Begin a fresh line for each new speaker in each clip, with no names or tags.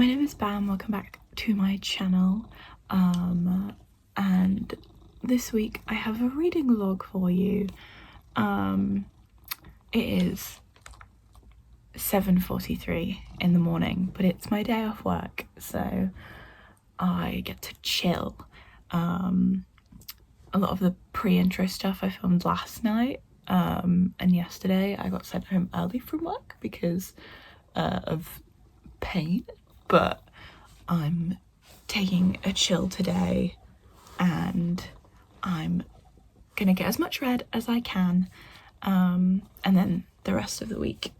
My name is Bam, welcome back to my channel, and this week I have a reading vlog for you. It is 7:43 in the morning, but it's my day off work, so I get to chill. A lot of the pre-intro stuff I filmed last night, and yesterday I got sent home early from work because of pain, but I'm taking a chill today and I'm gonna get as much read as I can, and then the rest of the week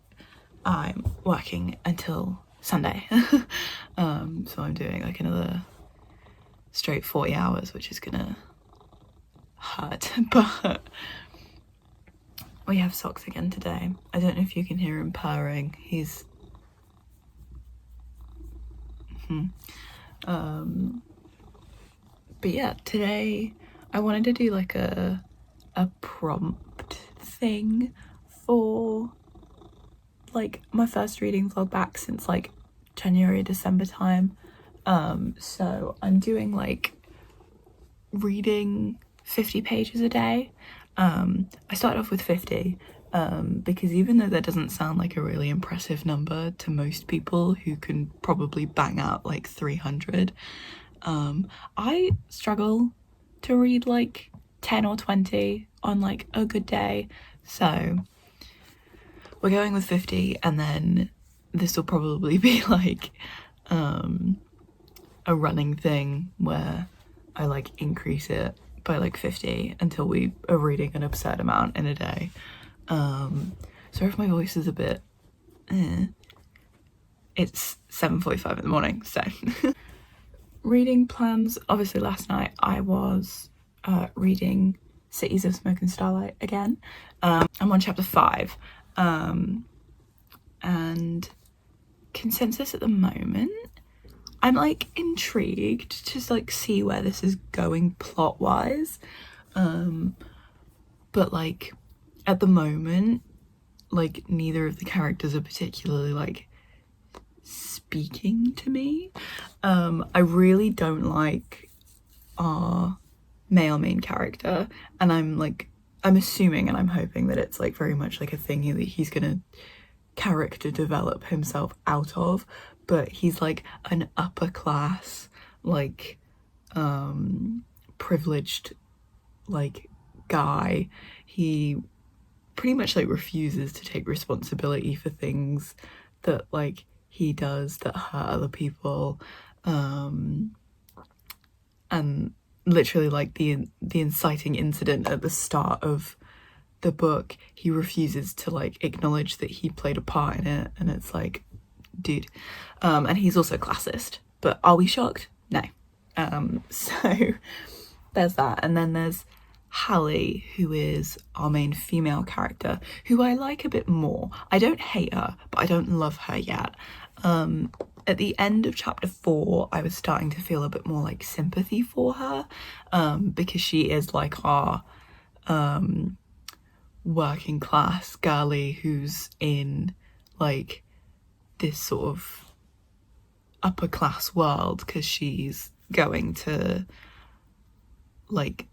I'm working until Sunday. So I'm doing like another straight 40 hours, which is gonna hurt, but we have Socks again today. I don't know if you can hear him purring. He's but yeah, today I wanted to do like a prompt thing for like my first reading vlog back since like January, December time. So I'm doing like reading 50 pages a day. I started off with 50 because even though that doesn't sound like a really impressive number to most people who can probably bang out like 300, I struggle to read like 10 or 20 on like a good day, so we're going with 50, and then this will probably be like a running thing where I like increase it by like 50 until we are reading an absurd amount in a day. So if my voice is a bit it's 7:45 in the morning, so reading plans. Obviously last night I was reading Cities of Smoke and Starlight again. I'm on chapter 5, and consensus at the moment, I'm like intrigued to like see where this is going plot wise, but like at the moment like neither of the characters are particularly like speaking to me. I really don't like our male main character, and I'm assuming and I'm hoping that it's like very much like a thing that he's gonna character develop himself out of, but he's like an upper class like privileged like guy. He pretty much like refuses to take responsibility for things that like he does that hurt other people, and literally like the inciting incident at the start of the book, he refuses to like acknowledge that he played a part in it, and it's like, dude. And he's also classist, but are we shocked? No. So there's that, and then there's Hallie, who is our main female character, who I like a bit more. I don't hate her, but I don't love her yet. At the end of chapter 4, I was starting to feel a bit more like sympathy for her, because she is like our working class girly who's in like this sort of upper class world because she's going to like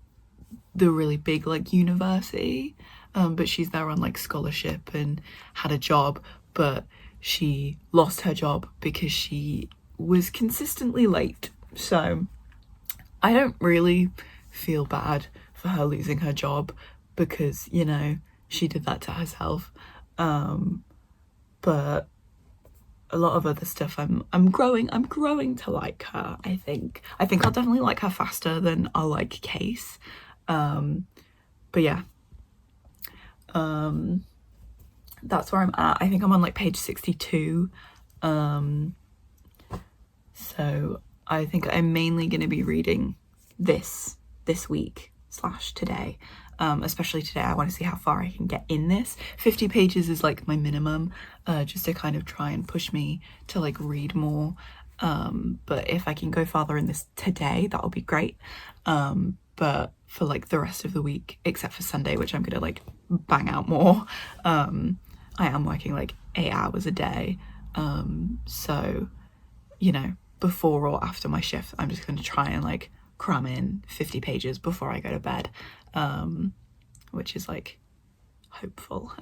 the really big like university, but she's there on like scholarship and had a job, but she lost her job because she was consistently late. So I don't really feel bad for her losing her job because, you know, she did that to herself. But a lot of other stuff I'm growing to like her. I think I'll definitely like her faster than I'll like Case. But yeah, that's where I'm at. I think I'm on like page 62. So I think I'm mainly going to be reading this week / today. Especially today, I want to see how far I can get in this. 50 pages is like my minimum, just to kind of try and push me to like read more. But if I can go farther in this today, that'll be great. But for like the rest of the week, except for Sunday, which I'm gonna like bang out more, I am working like 8 hours a day. So you know, before or after my shift, I'm just going to try and like cram in 50 pages before I go to bed, which is like hopeful.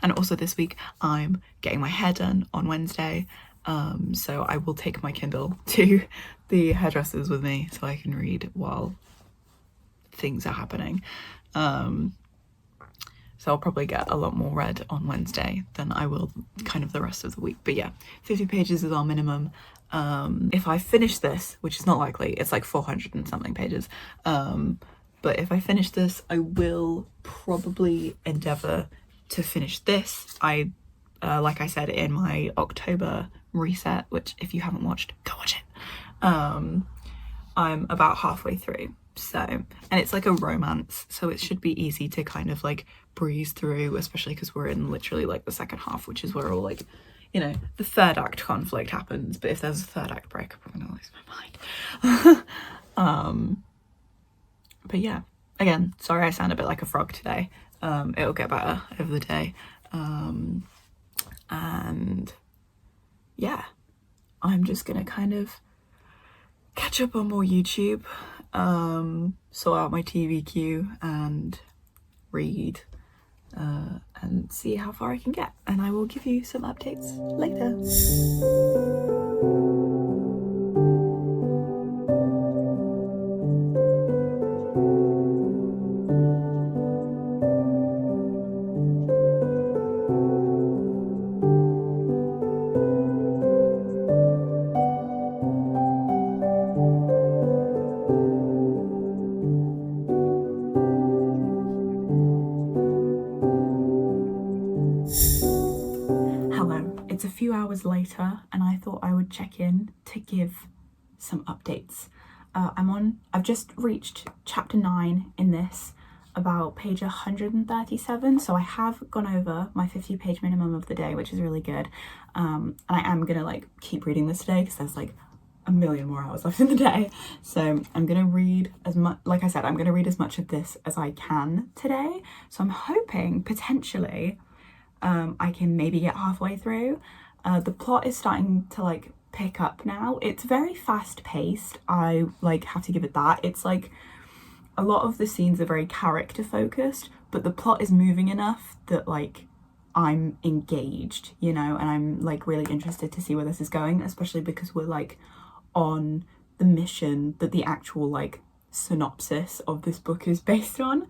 And also this week I'm getting my hair done on Wednesday, so I will take my Kindle to the hairdressers with me so I can read while things are happening. So I'll probably get a lot more read on Wednesday than I will kind of the rest of the week. But yeah, 50 pages is our minimum. If I finish this, which is not likely, it's like 400 and something pages, but if I finish this, I will probably endeavour to finish this. Like I said in my October reset, which if you haven't watched, go watch it, I'm about halfway through. So, and it's like a romance, so it should be easy to kind of like breeze through, especially because we're in literally like the second half, which is where all like, you know, the third act conflict happens. But if there's a third act break, I'm probably gonna lose my mind. But yeah, again, sorry I sound a bit like a frog today. It'll get better over the day. And yeah, I'm just gonna kind of catch up on more YouTube, sort out my TV queue and read, and see how far I can get, and I will give you some updates later. It's a few hours later and I thought I would check in to give some updates. I've just reached chapter 9 in this, about page 137, so I have gone over my 50 page minimum of the day, which is really good. And I am gonna like keep reading this today because there's like a million more hours left in the day, so I'm gonna read as much, like I said, I'm gonna read as much of this as I can today. So I'm hoping potentially I can maybe get halfway through. The plot is starting to like pick up now. It's very fast paced, I like have to give it that. It's like a lot of the scenes are very character focused, but the plot is moving enough that like I'm engaged, you know, and I'm like really interested to see where this is going, especially because we're like on the mission that the actual like synopsis of this book is based on.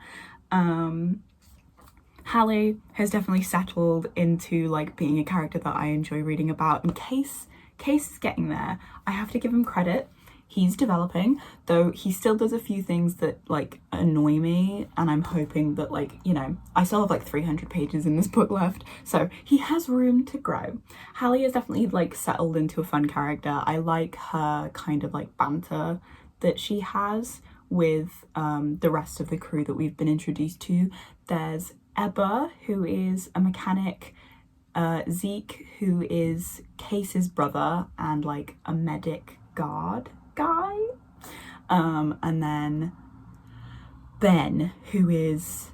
Hallie has definitely settled into like being a character that I enjoy reading about, and Case is getting there. I have to give him credit. He's developing, though he still does a few things that like annoy me, and I'm hoping that like, you know, I still have like 300 pages in this book left, so he has room to grow. Hallie is definitely like settled into a fun character. I like her kind of like banter that she has with the rest of the crew that we've been introduced to. There's Ebba, who is a mechanic, Zeke, who is Case's brother and like a medic guard guy, and then Ben, who is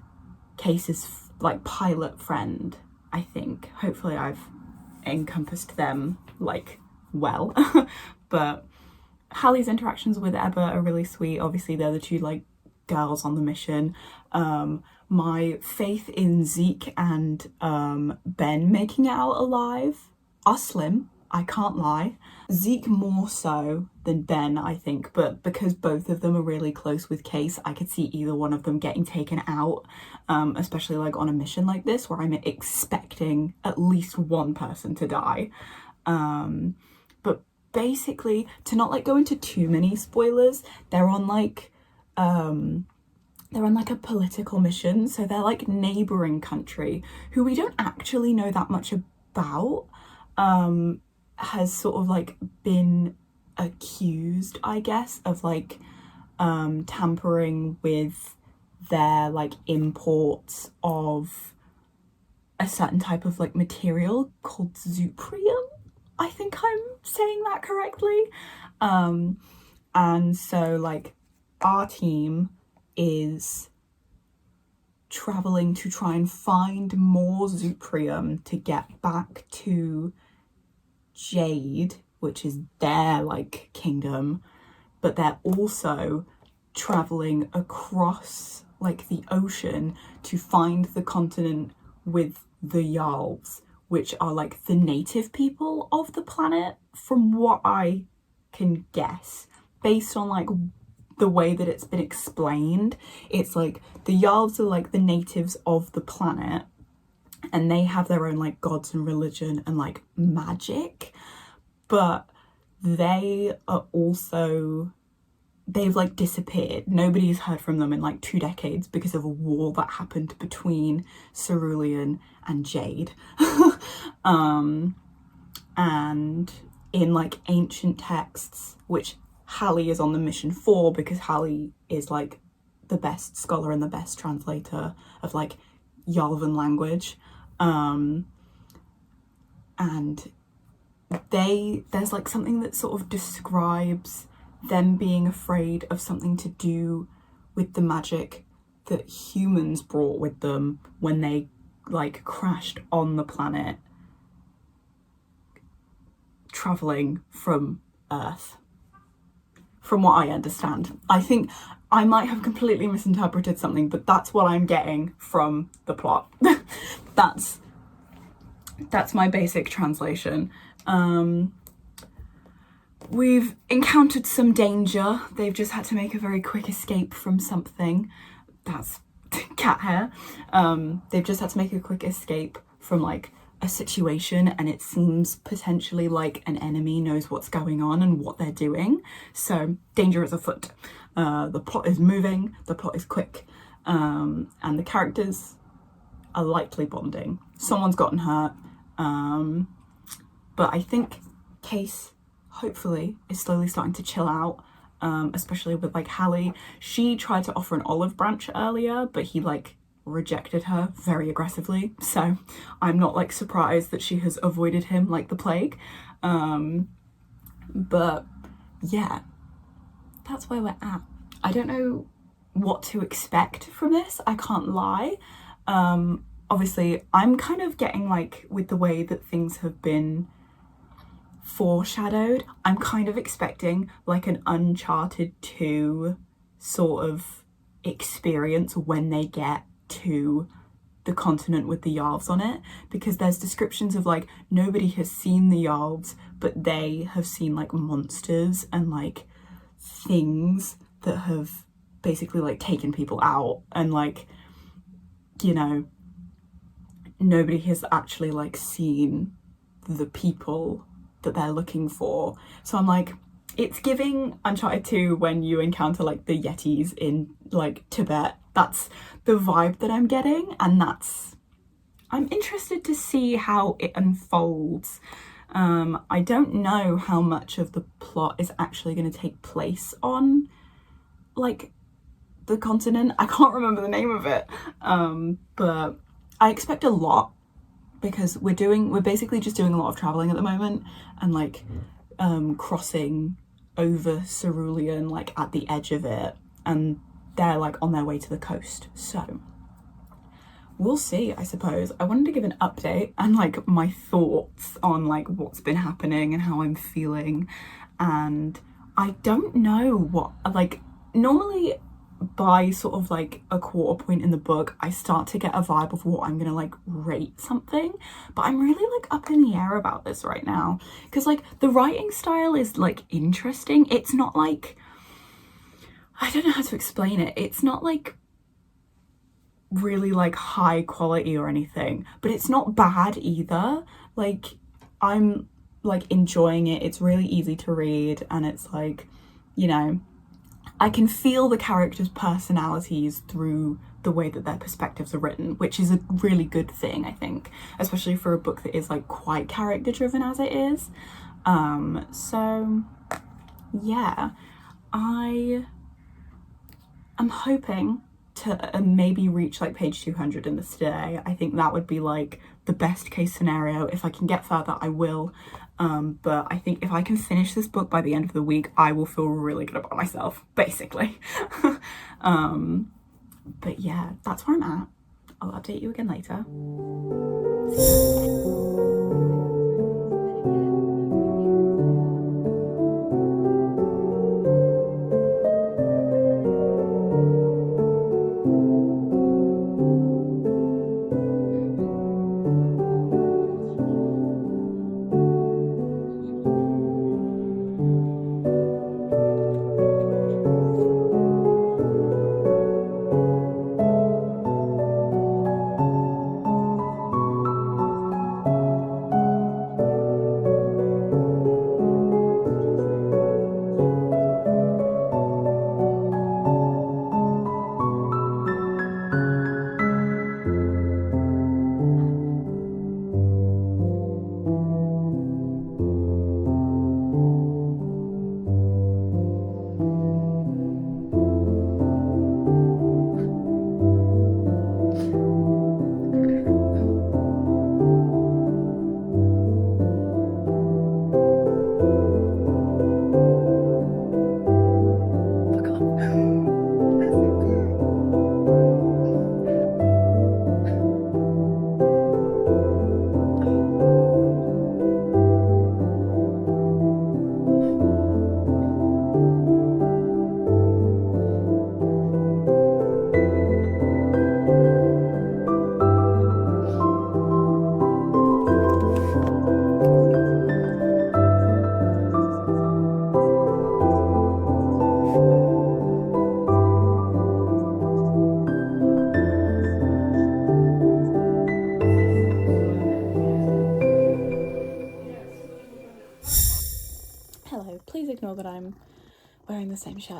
Case's like pilot friend, I think. Hopefully I've encompassed them like well. But Hallie's interactions with Ebba are really sweet. Obviously they're the two like girls on the mission. My faith in Zeke and Ben making it out alive are slim, I can't lie. Zeke more so than Ben, I think, but because both of them are really close with Case, I could see either one of them getting taken out, especially like on a mission like this where I'm expecting at least one person to die. But basically, to not like go into too many spoilers, they're on like a political mission, so they're like neighboring country who we don't actually know that much about, has sort of like been accused, I guess, of like tampering with their like imports of a certain type of like material called zuprium. I think I'm saying that correctly. And so like our team is traveling to try and find more zuprium to get back to Jade which is their like kingdom, but they're also traveling across like the ocean to find the continent with the Jarls, which are like the native people of the planet, from what I can guess, based on like the way that it's been explained. It's like the Jarls are like the natives of the planet, and they have their own like gods and religion and like magic, but they are also, they've like disappeared. Nobody's heard from them in like 2 decades because of a war that happened between Cerulean and Jade. And in like ancient texts, which Hallie is on the mission for, because Hallie is like the best scholar and the best translator of like Yarvan language, and there's like something that sort of describes them being afraid of something to do with the magic that humans brought with them when they like crashed on the planet traveling from Earth, from what I understand. I think I might have completely misinterpreted something, but that's what I'm getting from the plot. That's my basic translation. We've encountered some danger. They've just had to make a very quick escape from something. That's cat hair. They've just had to make a quick escape from like a situation, and it seems potentially like an enemy knows what's going on and what they're doing. So danger is afoot. The plot is moving, the plot is quick, and the characters are likely bonding. Someone's gotten hurt, but I think Case hopefully is slowly starting to chill out, especially with like Hallie. She tried to offer an olive branch earlier, but he like rejected her very aggressively, so I'm not like surprised that she has avoided him like the plague. But yeah, that's where we're at. I don't know what to expect from this, I can't lie. Obviously I'm kind of getting like, with the way that things have been foreshadowed, I'm kind of expecting like an Uncharted 2 sort of experience when they get to the continent with the Jarls on it, because there's descriptions of like nobody has seen the Jarls, but they have seen like monsters and like things that have basically like taken people out, and like, you know, nobody has actually like seen the people that they're looking for. So I'm like, it's giving Uncharted 2 when you encounter like the Yetis in like Tibet. That's the vibe that I'm getting, and I'm interested to see how it unfolds. I don't know how much of the plot is actually going to take place on like the continent. I can't remember the name of it, but I expect a lot, because we're basically just doing a lot of traveling at the moment, and like crossing over Cerulean like at the edge of it, and they're like on their way to the coast. So we'll see, I suppose. I wanted to give an update and like my thoughts on like what's been happening and how I'm feeling. And I don't know what, like, normally by sort of like a quarter point in the book I start to get a vibe of what I'm gonna like rate something, but I'm really like up in the air about this right now, because like the writing style is like interesting. It's not like, I don't know how to explain it, it's not like really like high quality or anything, but it's not bad either. Like, I'm like enjoying it. It's really easy to read, and it's like, you know, I can feel the characters' personalities through the way that their perspectives are written, which is a really good thing, I think, especially for a book that is like quite character driven as it is. So yeah, I am hoping to maybe reach like page 200 in this today. I think that would be like the best case scenario. If I can get further, I will. But I think if I can finish this book by the end of the week, I will feel really good about myself, basically. But yeah, that's where I'm at. I'll update you again later.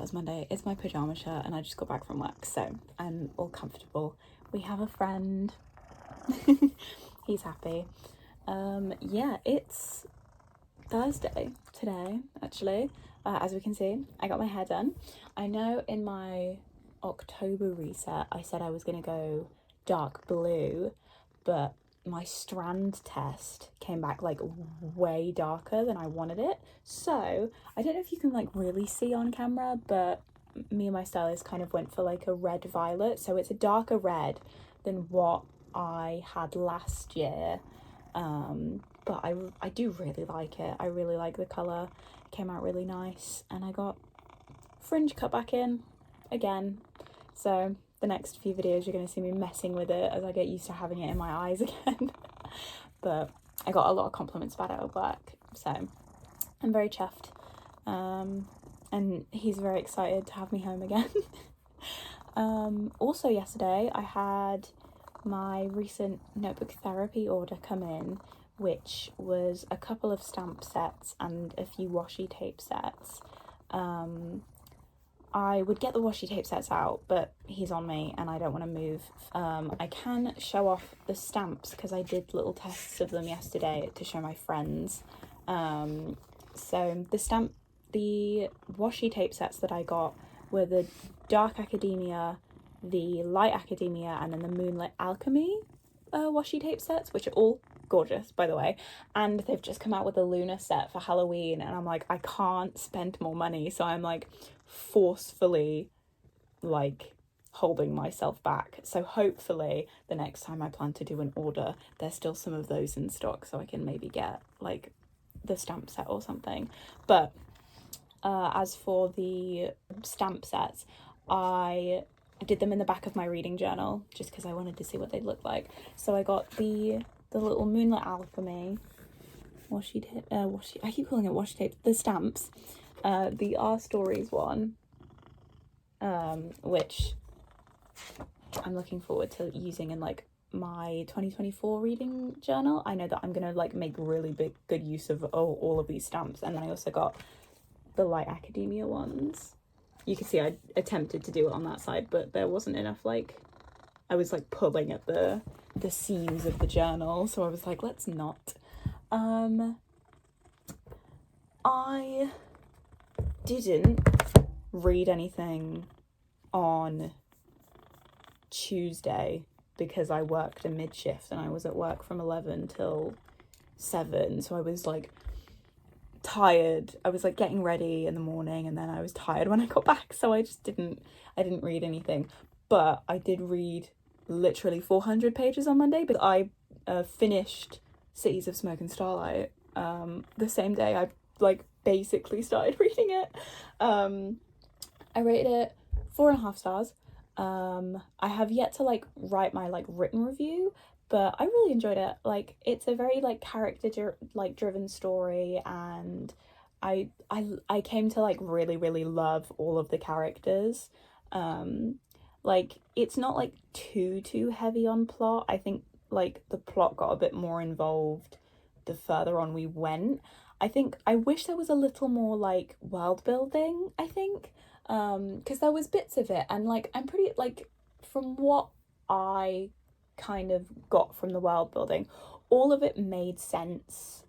it's Monday. It's my pyjama shirt and I just got back from work, so I'm all comfortable. We have a friend. He's happy. Yeah, it's Thursday today, actually. As we can see, I got my hair done. I know in my October reset I said I was gonna go dark blue, but my strand test came back like way darker than I wanted it. So I don't know if you can like really see on camera, but me and my stylist kind of went for like a red violet, so it's a darker red than what I had last year. But I do really like it. I really like the colour. It came out really nice, and I got fringe cut back in again. So the next few videos you're going to see me messing with it as I get used to having it in my eyes again. But I got a lot of compliments about it at work, so I'm very chuffed. And he's very excited to have me home again. Also yesterday I had my recent notebook therapy order come in, which was a couple of stamp sets and a few washi tape sets. I would get the washi tape sets out, but he's on me and I don't want to move. I can show off the stamps because I did little tests of them yesterday to show my friends. So the washi tape sets that I got were the Dark Academia, the Light Academia, and then the Moonlit Alchemy washi tape sets, which are all gorgeous, by the way. And they've just come out with a Luna set for Halloween, and I'm like, I can't spend more money, so I'm like forcefully like holding myself back. So hopefully the next time I plan to do an order, there's still some of those in stock, so I can maybe get like the stamp set or something. But as for the stamp sets, I did them in the back of my reading journal just because I wanted to see what they'd look like. So I got the little Moonlit Alchemy washi tape, I keep calling it washi tape, the stamps, the Our Stories one, which I'm looking forward to using in like my 2024 reading journal. I know that I'm gonna like make really good use of all of these stamps. And then I also got the Light Academia ones. You can see I attempted to do it on that side, but there wasn't enough, like, I was like pulling at the seams of the journal, so I was like, let's not. I didn't read anything on Tuesday because I worked a mid shift and I was at work from 11 till 7, so I was like tired. I was like getting ready in the morning and then I was tired when I got back, so I didn't read anything. But I did read literally 400 pages on Monday, but I finished Cities of Smoke and Starlight the same day I like basically started reading it. I rated it 4.5 stars. I have yet to like write my like written review, but I really enjoyed it. Like, it's a very like character driven story, and I came to like really love all of the characters. Like, it's not like too heavy on plot. I think like the plot got a bit more involved the further on we went. I wish there was a little more like world building, I think, because there was bits of it, and like I'm pretty like, from what I kind of got from the world building, all of it made sense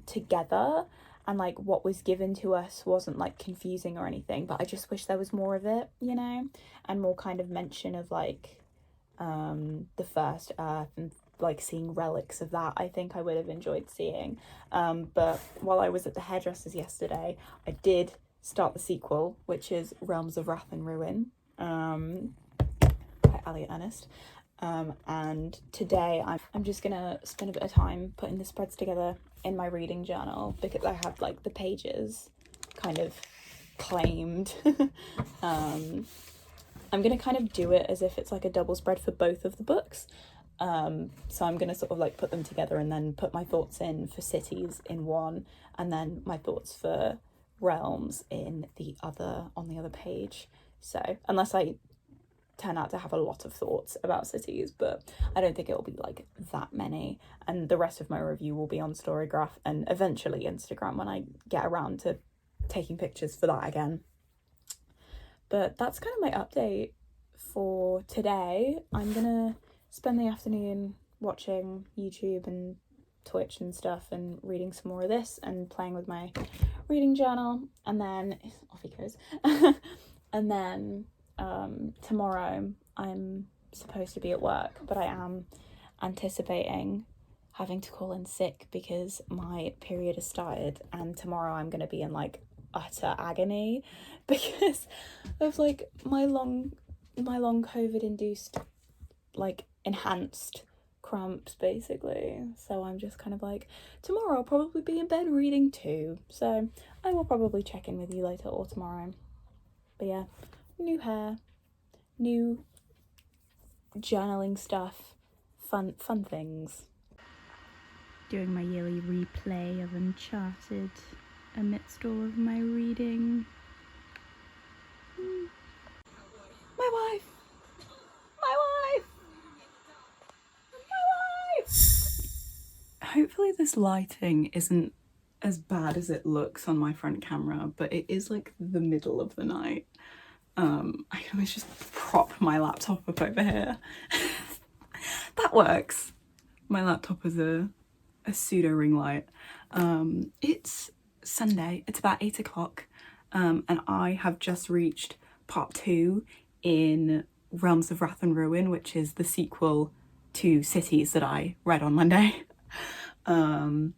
together, and like what was given to us wasn't like confusing or anything, but I just wish there was more of it, you know, and more kind of mention of like the first Earth and like seeing relics of that. I think I would have enjoyed seeing. But while I was at the hairdressers yesterday, I did start the sequel, which is Realms of Wrath and Ruin by Elliot Ernest. And today I'm just gonna spend a bit of time putting the spreads together in my reading journal because I have like the pages kind of claimed. I'm gonna kind of do it as if it's like a double spread for both of the books. So I'm gonna sort of like put them together and then put my thoughts in for Cities in one, and then my thoughts for Realms in the other, on the other page. So unless I turn out to have a lot of thoughts about Cities, but I don't think it will be like that many, and the rest of my review will be on Storygraph and eventually Instagram when I get around to taking pictures for that again. But that's kind of my update for today. I'm gonna spend the afternoon watching YouTube and Twitch and stuff and reading some more of this and playing with my reading journal, and then off he goes. And then tomorrow I'm supposed to be at work, but I am anticipating having to call in sick because my period has started, and tomorrow I'm going to be in like utter agony because of like my long COVID induced like enhanced cramps basically. So I'm just kind of like, tomorrow I'll probably be in bed reading too, so I will probably check in with you later or tomorrow. But yeah, new hair, new journaling stuff, fun things. Doing my yearly replay of Uncharted amidst all of my reading. My wife! My wife! My wife! Hopefully this lighting isn't as bad as it looks on my front camera, but it is like the middle of the night. I can always just prop my laptop up over here. That works. My laptop is a pseudo ring light. It's Sunday, it's about 8 o'clock, and I have just reached part 2 in Realms of Wrath and Ruin, which is the sequel to Cities that I read on Monday. I'm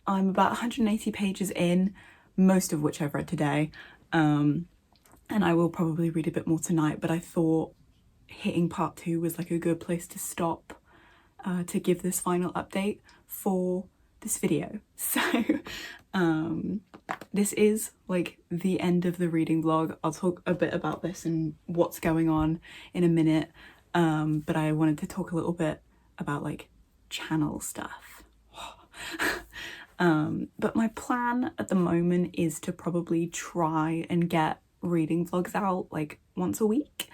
about 180 pages in, most of which I've read today, and I will probably read a bit more tonight, but I thought hitting part 2 was like a good place to stop to give this final update for this video. So this is like the end of the reading vlog. I'll talk a bit about this and what's going on in a minute, but I wanted to talk a little bit about like channel stuff. But my plan at the moment is to probably try and get reading vlogs out like once a week,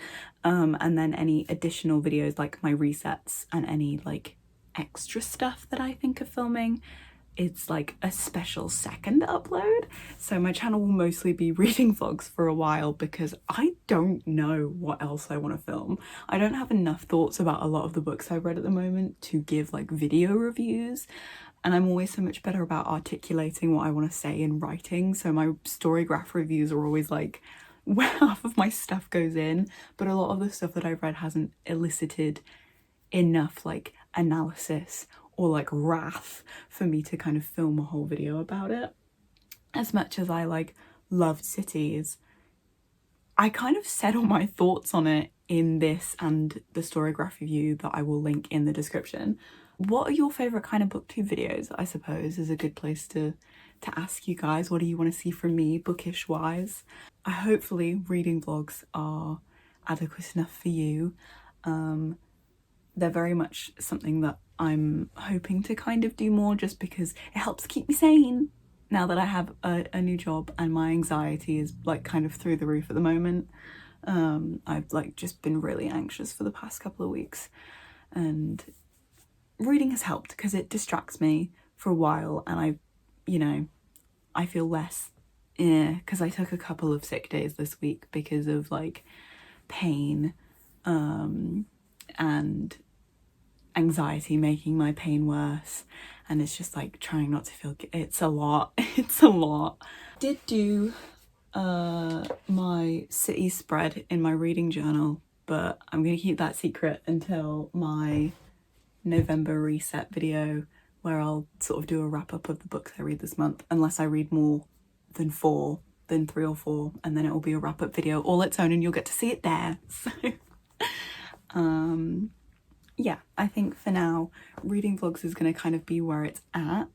and then any additional videos like my resets and any like extra stuff that I think of filming, it's like a special second upload. So my channel will mostly be reading vlogs for a while because I don't know what else I want to film. I don't have enough thoughts about a lot of the books I've read at the moment to give like video reviews, and I'm always so much better about articulating what I want to say in writing. So my storygraph reviews are always like where half of my stuff goes in, but a lot of the stuff that I've read hasn't elicited enough like analysis or like wrath for me to kind of film a whole video about it. As much as I like loved Cities, I kind of said all my thoughts on it in this and the storygraph review that I will link in the description. What are your favourite kind of booktube videos, I suppose, is a good place to ask you guys. What do you want to see from me, bookish wise? Hopefully reading vlogs are adequate enough for you. They're very much something that I'm hoping to kind of do more, just because it helps keep me sane now that I have a new job and my anxiety is like kind of through the roof at the moment. I've like just been really anxious for the past couple of weeks, and reading has helped because it distracts me for a while, and I feel less because I took a couple of sick days this week because of like pain and anxiety making my pain worse, and it's just like trying not to feel it's a lot. It's a lot. Did do my city spread in my reading journal, but I'm gonna keep that secret until my November reset video, where I'll sort of do a wrap up of the books I read this month, unless I read more than 3 or 4, and then it will be a wrap up video all its own and you'll get to see it there. So yeah, I think for now reading vlogs is going to kind of be where it's at,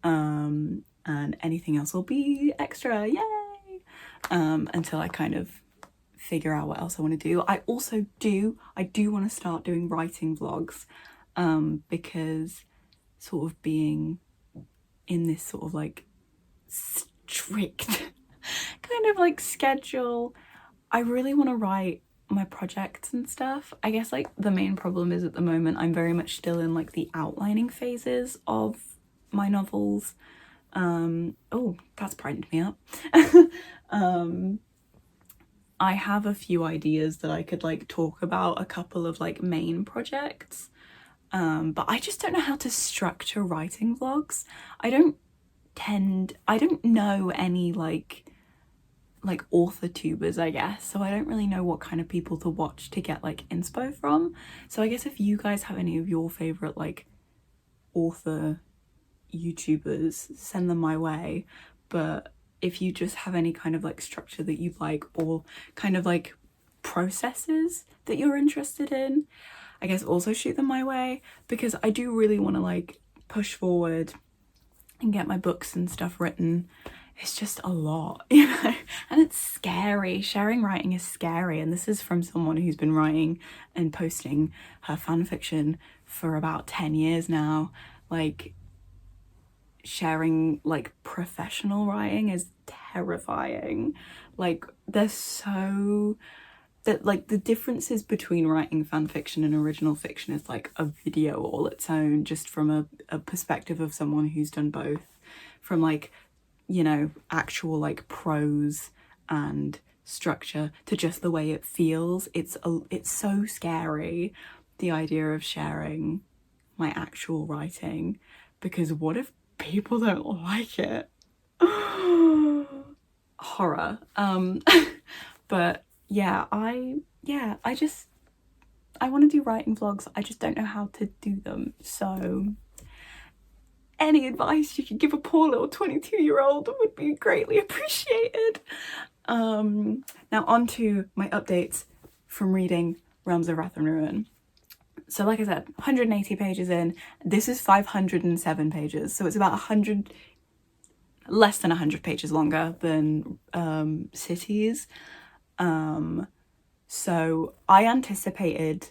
and anything else will be extra, yay, until I kind of figure out what else I want to do. I do want to start doing writing vlogs, because sort of being in this sort of like strict kind of like schedule, I really want to write my projects and stuff. I guess like the main problem is at the moment I'm very much still in like the outlining phases of my novels. Oh, that's brightened me up. I have a few ideas that I could like talk about, a couple of like main projects, but I just don't know how to structure writing vlogs. I don't know any like author tubers, I guess, so I don't really know what kind of people to watch to get like inspo from. So I guess if you guys have any of your favorite like author YouTubers, send them my way. But if you just have any kind of like structure that you like, or kind of like processes that you're interested in, I guess also shoot them my way, because I do really want to like push forward and get my books and stuff written. It's just a lot, you know, and it's scary. Sharing writing is scary, and this is from someone who's been writing and posting her fan fiction for about 10 years now. Like, sharing like professional writing is terrifying. Like, there's so that like the differences between writing fan fiction and original fiction is like a video all its own, just from a perspective of someone who's done both, from like, you know, actual like prose and structure to just the way it feels. It's so scary, the idea of sharing my actual writing, because what if people don't like it? Horror. But yeah, I want to do writing vlogs. I just don't know how to do them. So any advice you could give a poor little 22-year-old would be greatly appreciated. Now on to my updates from reading Realms of Wrath and Ruin. So like I said, 180 pages in. This is 507 pages, so it's about 100, less than 100 pages longer than Cities. So I anticipated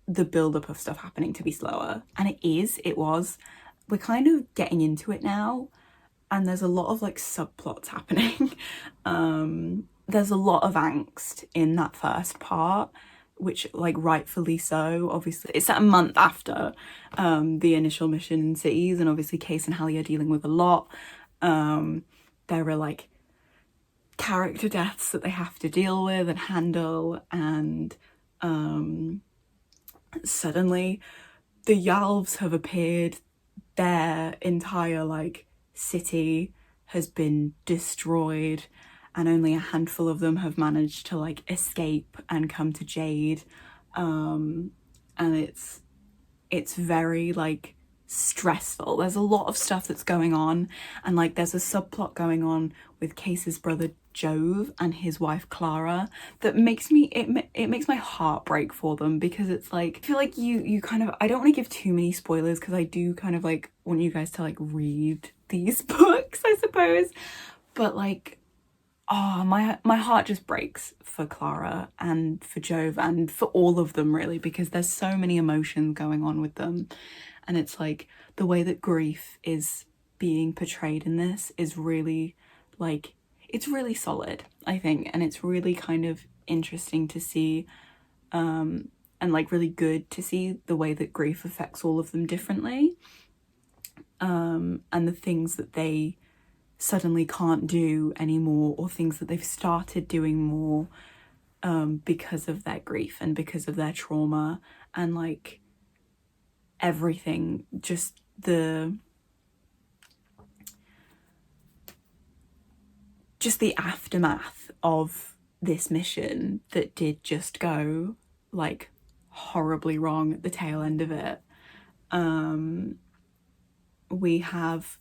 the build-up of stuff happening to be slower, and it was. We're kind of getting into it now, and there's a lot of like subplots happening. There's a lot of angst in that first part, which like rightfully so. Obviously it's at a month after the initial mission in Cities, and obviously Case and Hallie are dealing with a lot. There are like character deaths that they have to deal with and handle, and suddenly the Yalvs have appeared. Their entire like city has been destroyed, and only a handful of them have managed to like escape and come to Jade. And it's very like stressful. There's a lot of stuff that's going on, and like there's a subplot going on with Case's brother Jove and his wife Clara that makes me it makes my heart break for them, because it's like, I feel like you kind of, I don't want to give too many spoilers because I do kind of like want you guys to like read these books, I suppose, but like, oh, my heart just breaks for Clara and for Jove and for all of them really, because there's so many emotions going on with them. And it's like the way that grief is being portrayed in this is really like, it's really solid, I think, and it's really kind of interesting to see, and like really good to see the way that grief affects all of them differently, and the things that they suddenly can't do anymore, or things that they've started doing more because of their grief and because of their trauma, and like everything, just the aftermath of this mission that did just go like horribly wrong at the tail end of it. We have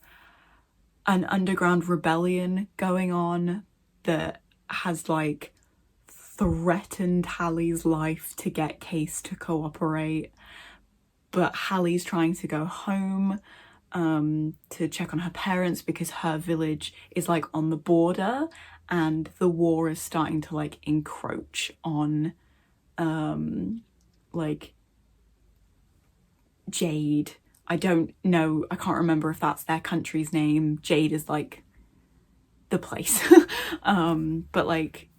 an underground rebellion going on that has like threatened Hallie's life to get Case to cooperate, but Hallie's trying to go home to check on her parents because her village is like on the border, and the war is starting to like encroach on like Jade. I don't know, I can't remember if that's their country's name. Jade is like the place. But like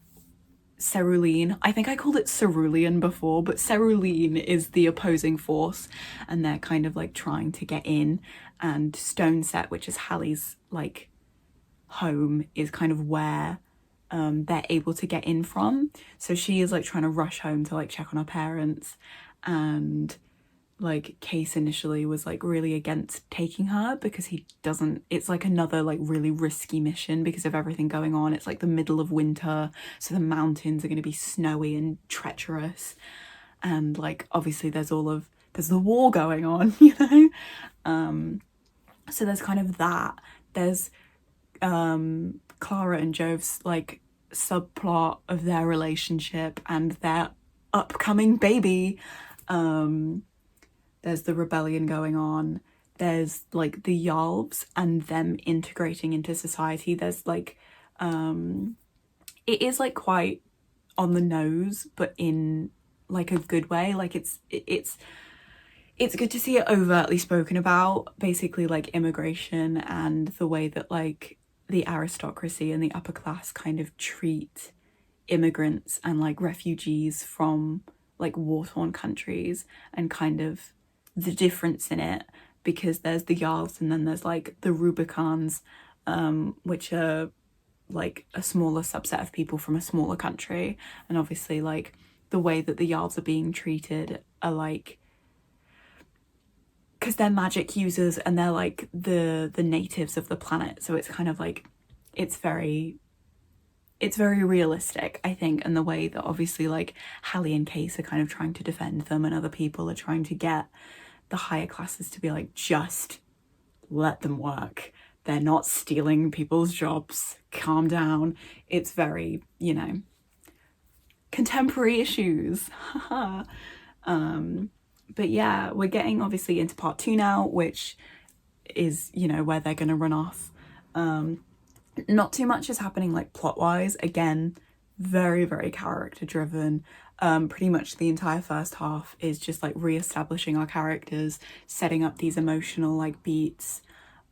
Cerulean, I think I called it Cerulean before, but Cerulean is the opposing force, and they're kind of like trying to get in, and Stone Set, which is Hallie's like home, is kind of where they're able to get in from. So she is like trying to rush home to like check on her parents, and like Case initially was like really against taking her because he doesn't, it's like another like really risky mission because of everything going on. It's like the middle of winter, so the mountains are going to be snowy and treacherous, and like obviously there's the war going on, you know. So there's kind of that. There's Clara and Jove's like subplot of their relationship and their upcoming baby. There's the rebellion going on. There's like the Yalves and them integrating into society. There's like it is like quite on the nose, but in like a good way. Like it's good to see it overtly spoken about, basically like immigration and the way that like the aristocracy and the upper class kind of treat immigrants and like refugees from like war-torn countries, and kind of the difference in it, because there's the Jarls and then there's like the Rubicons, which are like a smaller subset of people from a smaller country, and obviously like the way that the Jarls are being treated are like, because they're magic users and they're like the natives of the planet, so it's kind of like it's very realistic, I think, and the way that obviously like Hallie and Case are kind of trying to defend them, and other people are trying to get the higher classes to be like, just let them work, they're not stealing people's jobs, calm down. It's very, you know, contemporary issues. But yeah, we're getting obviously into part 2 now, which is, you know, where they're gonna run off. Not too much is happening like plot wise. Again, very character driven. Pretty much the entire first half is just like re-establishing our characters, setting up these emotional like beats.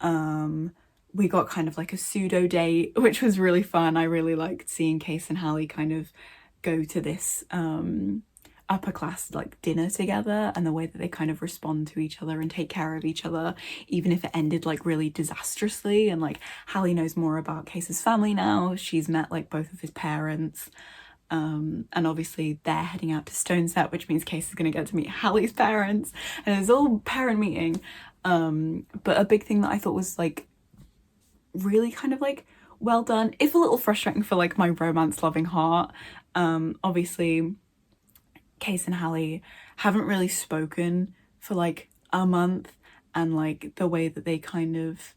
We got kind of like a pseudo date, which was really fun. I really liked seeing Case and Hallie kind of go to this upper class like dinner together, and the way that they kind of respond to each other and take care of each other, even if it ended like really disastrously. And like Hallie knows more about Case's family now. She's met like both of his parents, and obviously they're heading out to Stoneset, which means Case is going to get to meet Hallie's parents, and it's all parent meeting. But a big thing that I thought was like really kind of like well done, if a little frustrating for like my romance loving heart, obviously Case and Hallie haven't really spoken for like a month, and like the way that they kind of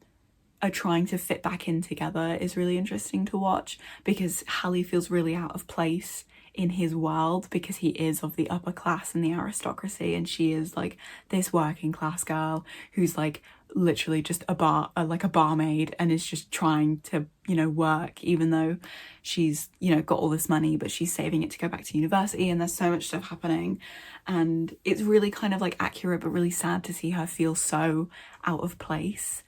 are trying to fit back in together is really interesting to watch, because Hallie feels really out of place in his world because he is of the upper class and the aristocracy, and she is like this working class girl who's like literally just a barmaid, and is just trying to, you know, work, even though she's, you know, got all this money, but she's saving it to go back to university, and there's so much stuff happening, and it's really kind of like accurate but really sad to see her feel so out of place.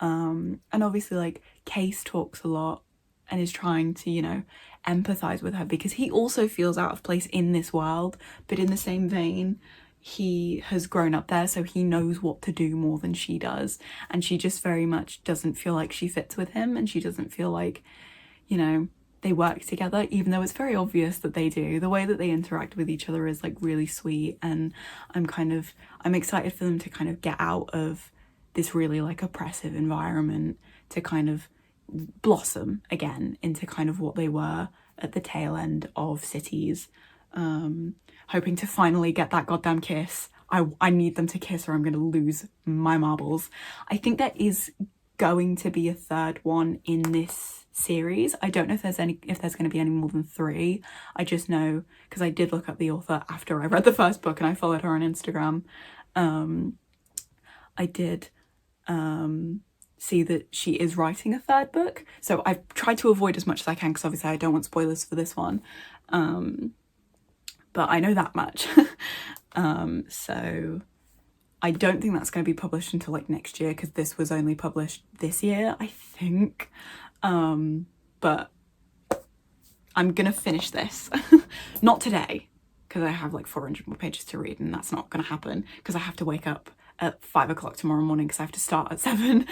And obviously like Case talks a lot and is trying to, you know, empathize with her because he also feels out of place in this world, but in the same vein he has grown up there, so he knows what to do more than she does, and she just very much doesn't feel like she fits with him, and she doesn't feel like, you know, they work together, even though it's very obvious that they do. The way that they interact with each other is like really sweet, and I'm excited for them to kind of get out of this really like oppressive environment to kind of blossom again into kind of what they were at the tail end of Cities. Hoping to finally get that goddamn kiss. I need them to kiss or I'm gonna lose my marbles. I think there is going to be a third one in this series. I don't know if there's going to be any more than 3. I just know because I did look up the author after I read the first book and I followed her on Instagram. I did see that she is writing a third book, so I've tried to avoid as much as I can because obviously I don't want spoilers for this one, but I know that much. So I don't think that's going to be published until like next year, because this was only published this year, I think. But I'm gonna finish this. Not today, because I have like 400 more pages to read, and that's not gonna happen because I have to wake up at 5 o'clock tomorrow morning because I have to start at 7.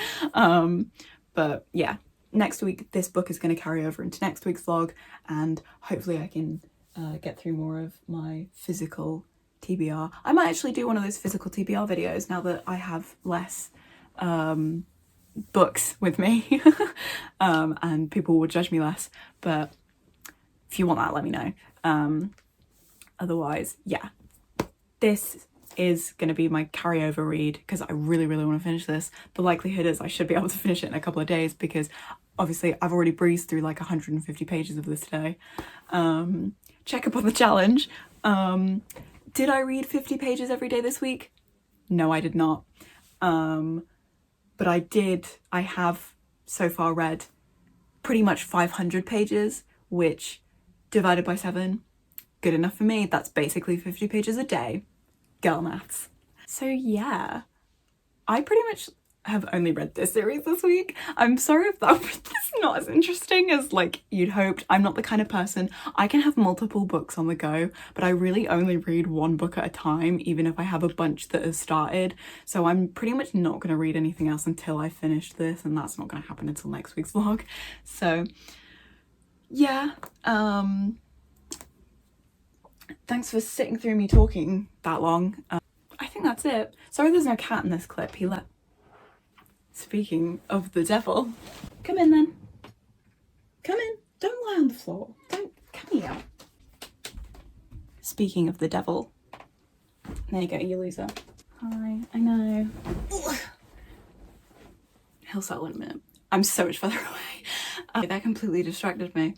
But yeah, next week this book is going to carry over into next week's vlog, and hopefully I can get through more of my physical TBR. I might actually do one of those physical TBR videos now that I have less books with me and people will judge me less, but if you want that, let me know. Otherwise, yeah, this is going to be my carryover read because I really want to finish this. The likelihood is I should be able to finish it in a couple of days because obviously I've already breezed through like 150 pages of this today. Check up on the challenge. Did I read 50 pages every day this week? No, I did not. But I have so far read pretty much 500 pages, which divided by 7, good enough for me. That's basically 50 pages a day. Girl maths. So yeah, I pretty much have only read this series this week. I'm sorry if that was not as interesting as like you'd hoped. I'm not the kind of person, I can have multiple books on the go, but I really only read one book at a time, even if I have a bunch that has started. So I'm pretty much not going to read anything else until I finish this, and that's not going to happen until next week's vlog. So yeah, thanks for sitting through me talking that long. I think that's it. Sorry there's no cat in this clip. Speaking of the devil, come in then. Come in. Don't lie on the floor. Don't, come here. Speaking of the devil. There you go, you loser. Hi, I know. Ugh. He'll settle in a minute. I'm so much further away. That completely distracted me.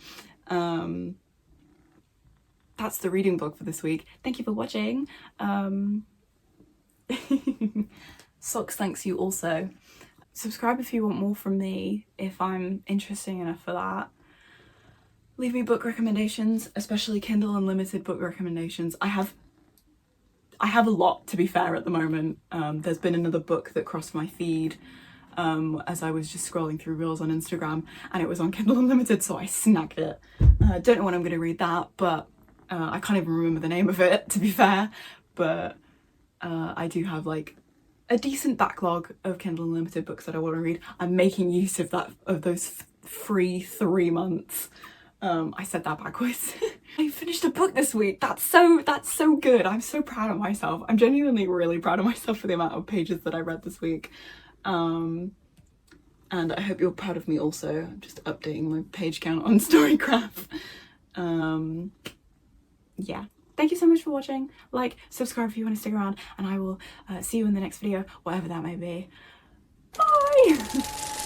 That's the reading book for this week. Thank you for watching. Socks thanks you also. Subscribe if you want more from me, if I'm interesting enough for that. Leave me book recommendations, especially Kindle Unlimited book recommendations. I have a lot, to be fair, at the moment. There's been another book that crossed my feed as I was just scrolling through Reels on Instagram, and it was on Kindle Unlimited, so I snagged it. Don't know when I'm going to read that, but I can't even remember the name of it, to be fair. But I do have like a decent backlog of Kindle Unlimited books that I want to read. I'm making use of those free 3 months. I said that backwards. I finished a book this week. That's so good. I'm so proud of myself. I'm genuinely really proud of myself for the amount of pages that I read this week. And I hope you're proud of me also. I'm just updating my page count on Storycraft. Yeah. Thank you so much for watching. Like, subscribe if you want to stick around, and I will see you in the next video, whatever that may be. Bye!